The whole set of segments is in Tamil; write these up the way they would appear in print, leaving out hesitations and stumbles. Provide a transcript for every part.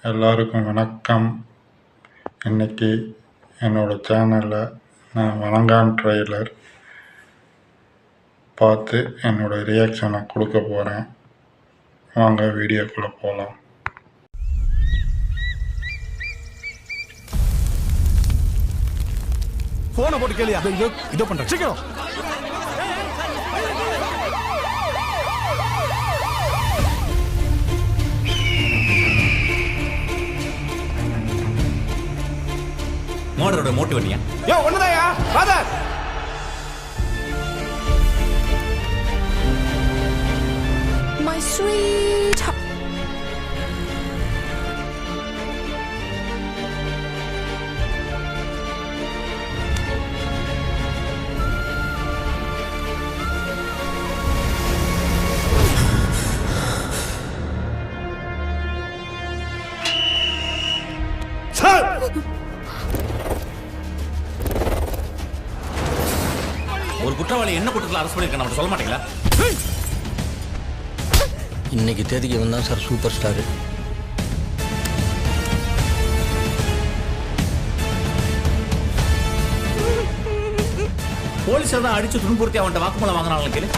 எல்லாருக்கும் வணக்கம். இன்னைக்கு என்னோடய சேனலில் நான் வணங்கான் ட்ரெய்லர் பார்த்து என்னோடய ரியாக்ஷனை கொடுக்க போகிறேன். வாங்க வீடியோக்குள்ளே போகலாம். போனை போட்டு கேளியா? இதோ பண்றேன், சீக்கிரம். மோடரோட மோட்டிவ் வண்டியா? யோ ஒண்ணுதாயா ஃபாதர். My sweet. சார், ஒரு குற்றவாளி என்ன குற்றத்தில் அரெஸ்ட் பண்ணிருக்க நம்ம சொல்ல மாட்டீங்களா? இன்னைக்கு தேதிக்கு இவன் தான் சார் சூப்பர் ஸ்டாரு. போலீஸார் தான் அடிச்சு துன்புறுத்தி அவன்கிட்ட வாக்குமூலம் வாங்கினாங்க கேளு.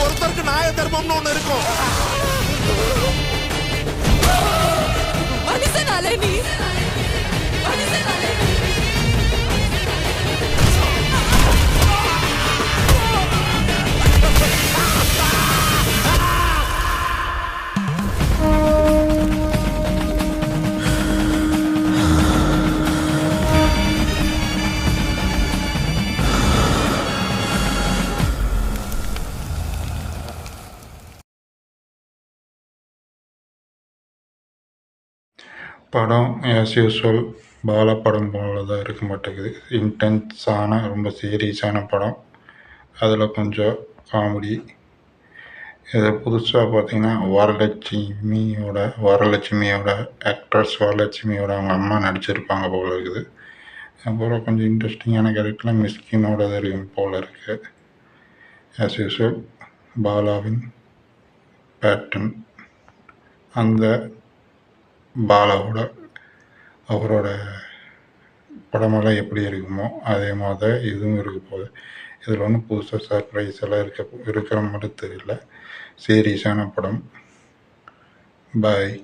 ஒருத்தருக்கு நியாய தர்மம்னு ஒண்ணு இருக்கும். மனுஷனாலே நீ படம் ஆஸ் யூஸ்வல் பாலா படம் போல தான் இருக்க மாட்டேங்குது. இன்டென்ஸான ரொம்ப சீரியஸான படம். அதில் கொஞ்சம் காமெடி. இதை புதுசாக பார்த்தீங்கன்னா வரலட்சுமியோட ஆக்ட்ரஸ் வரலட்சுமியோட அவங்க அம்மா நடிச்சிருப்பாங்க போல இருக்குது. அப்புறம் கொஞ்சம் இன்ட்ரெஸ்டிங்கான கேரக்டரில் மிஸ்கினோட இருக்கும் போல் இருக்குது. ஆஸ் யூஸ்வல் பாலாவின் பேட்டன். அந்த பாலாவோட அவரோட படமெல்லாம் எப்படி இருக்குமோ அதே மாதிரி தான் இதுவும் இருக்க போகுது. இதில் ஒன்றும் புதுசாக சர்ப்ரைஸ் எல்லாம் இருக்கிற மட்டும் தெரியல. சீரியஸான படம். பாய்.